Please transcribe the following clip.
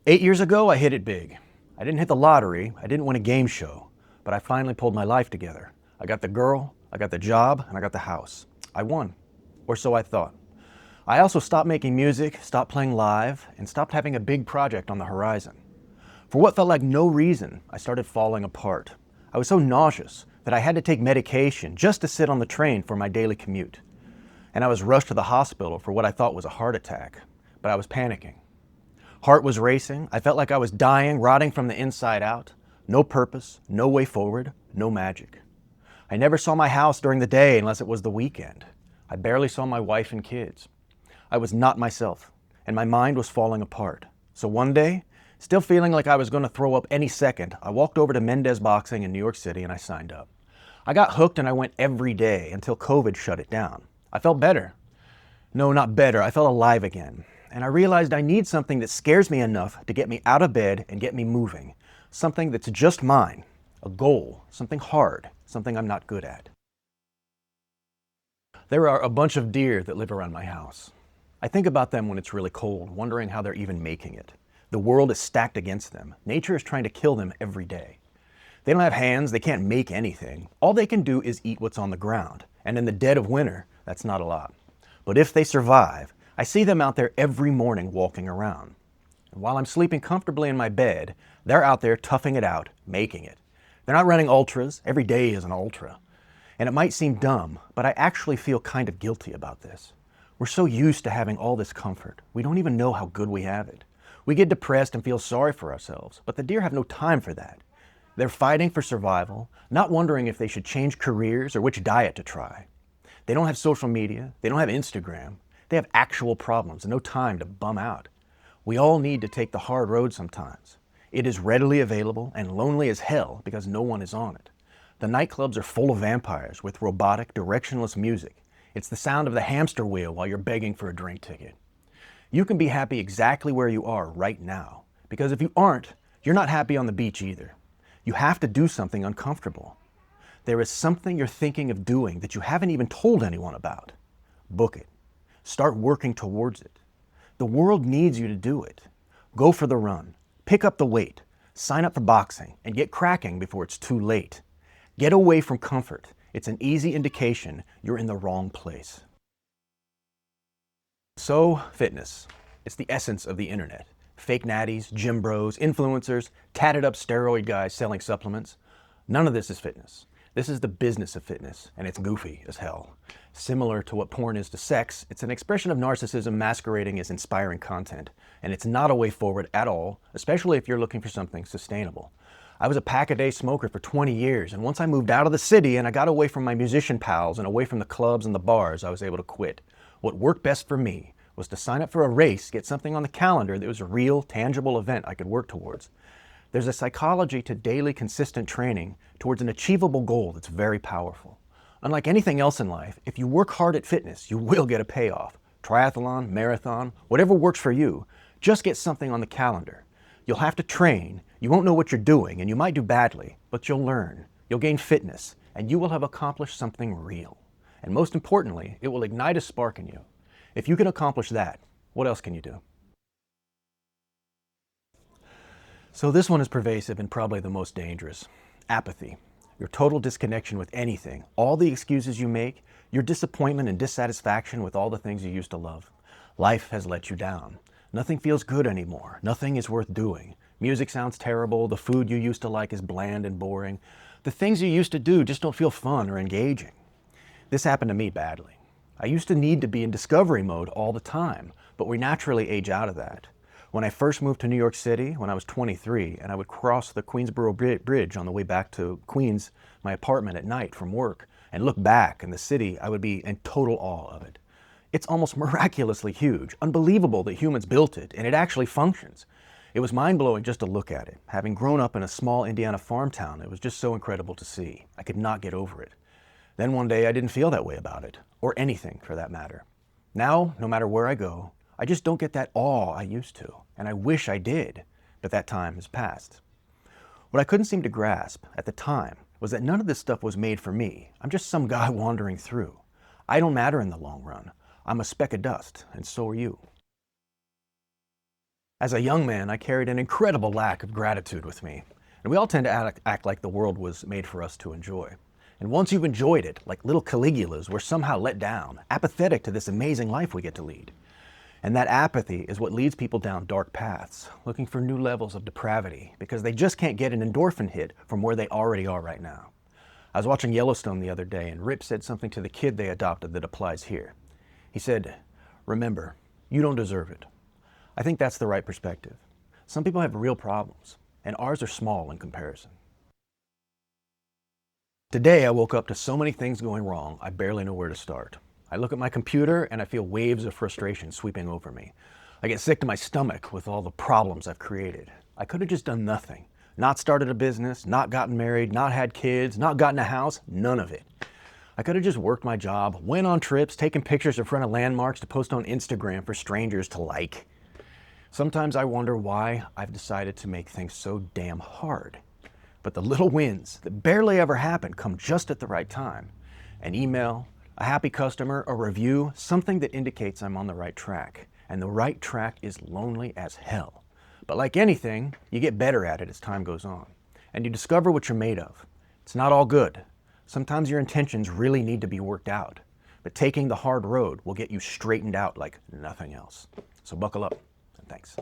8 years ago, I hit it big. I didn't hit the lottery, I didn't win a game show, but I finally pulled my life together. I got the girl, I got the job, and I got the house. I won, or so I thought. I also stopped making music, stopped playing live, and stopped having a big project on the horizon. For what felt like no reason, I started falling apart. I was so nauseous that I had to take medication just to sit on the train for my daily commute. And I was rushed to the hospital for what I thought was a heart attack, but I was panicking. Heart was racing. I felt like I was dying, rotting from the inside out. No purpose, no way forward, no magic. I never saw my house during the day unless it was the weekend. I barely saw my wife and kids. I was not myself, and my mind was falling apart. So one day, still feeling like I was going to throw up any second, I walked over to Mendez Boxing in New York City and I signed up. I got hooked and I went every day until COVID shut it down. I felt better. No, not better. I felt alive again. And I realized I need something that scares me enough to get me out of bed and get me moving. Something that's just mine. A goal. Something hard. Something I'm not good at. There are a bunch of deer that live around my house. I think about them when it's really cold, wondering how they're even making it. The world is stacked against them. Nature is trying to kill them every day. They don't have hands. They can't make anything. All they can do is eat what's on the ground. And in the dead of winter, that's not a lot. But if they survive, I see them out there every morning walking around. And while I'm sleeping comfortably in my bed, they're out there toughing it out, making it. They're not running ultras. Every day is an ultra. And it might seem dumb, but I actually feel kind of guilty about this. We're so used to having all this comfort. We don't even know how good we have it. We get depressed and feel sorry for ourselves, but the deer have no time for that. They're fighting for survival, not wondering if they should change careers or which diet to try. They don't have social media. They don't have Instagram. They have actual problems and no time to bum out. We all need to take the hard road sometimes. It is readily available and lonely as hell because no one is on it. The nightclubs are full of vampires with robotic, directionless music. It's the sound of the hamster wheel while you're begging for a drink ticket. You can be happy exactly where you are right now, because if you aren't, you're not happy on the beach either. You have to do something uncomfortable. There is something you're thinking of doing that you haven't even told anyone about. Book it. Start working towards it. The world needs you to do it. Go for the run. Pick up the weight. Sign up for boxing and get cracking before it's too late. Get away from comfort. It's an easy indication you're in the wrong place. So, fitness. It's the essence of the internet. Fake natties, gym bros, influencers, tatted up steroid guys selling supplements. None of this is fitness. This is the business of fitness, and it's goofy as hell. Similar to what porn is to sex, it's an expression of narcissism masquerading as inspiring content, and it's not a way forward at all, especially if you're looking for something sustainable. I was a pack-a-day smoker for 20 years, and once I moved out of the city and I got away from my musician pals and away from the clubs and the bars, I was able to quit. What worked best for me was to sign up for a race, get something on the calendar that was a real, tangible event I could work towards. There's a psychology to daily, consistent training towards an achievable goal that's very powerful. Unlike anything else in life, if you work hard at fitness, you will get a payoff. Triathlon, marathon, whatever works for you, just get something on the calendar. You'll have to train, you won't know what you're doing, and you might do badly, but you'll learn. You'll gain fitness, and you will have accomplished something real. And most importantly, it will ignite a spark in you. If you can accomplish that, what else can you do? So this one is pervasive and probably the most dangerous. Apathy. Your total disconnection with anything. All the excuses you make, your disappointment and dissatisfaction with all the things you used to love. Life has let you down. Nothing feels good anymore. Nothing is worth doing. Music sounds terrible. The food you used to like is bland and boring. The things you used to do just don't feel fun or engaging. This happened to me badly. I used to need to be in discovery mode all the time, but we naturally age out of that. When I first moved to New York City when I was 23, and I would cross the Queensboro Bridge on the way back to Queens, my apartment at night from work, and look back in the city, I would be in total awe of it. It's almost miraculously huge, unbelievable that humans built it, and it actually functions. It was mind-blowing just to look at it. Having grown up in a small Indiana farm town, it was just so incredible to see. I could not get over it. Then one day I didn't feel that way about it, or anything for that matter. Now, no matter where I go, I just don't get that awe I used to, and I wish I did, but that time has passed. What I couldn't seem to grasp at the time was that none of this stuff was made for me. I'm just some guy wandering through. I don't matter in the long run. I'm a speck of dust, and so are you. As a young man, I carried an incredible lack of gratitude with me, and we all tend to act like the world was made for us to enjoy. And once you've enjoyed it, like little Caligulas, we're somehow let down, apathetic to this amazing life we get to lead. And that apathy is what leads people down dark paths, looking for new levels of depravity, because they just can't get an endorphin hit from where they already are right now. I was watching Yellowstone the other day, and Rip said something to the kid they adopted that applies here. He said, "Remember, you don't deserve it." I think that's the right perspective. Some people have real problems, and ours are small in comparison. Today I woke up to so many things going wrong, I barely know where to start. I look at my computer and I feel waves of frustration sweeping over me. I get sick to my stomach with all the problems I've created. I could have just done nothing. Not started a business, not gotten married, not had kids, not gotten a house, none of it. I could have just worked my job, went on trips, taken pictures in front of landmarks to post on Instagram for strangers to like. Sometimes I wonder why I've decided to make things so damn hard. But the little wins that barely ever happen come just at the right time. An email, a happy customer, a review, something that indicates I'm on the right track. And the right track is lonely as hell. But like anything, you get better at it as time goes on. And you discover what you're made of. It's not all good. Sometimes your intentions really need to be worked out. But taking the hard road will get you straightened out like nothing else. So buckle up. Thanks.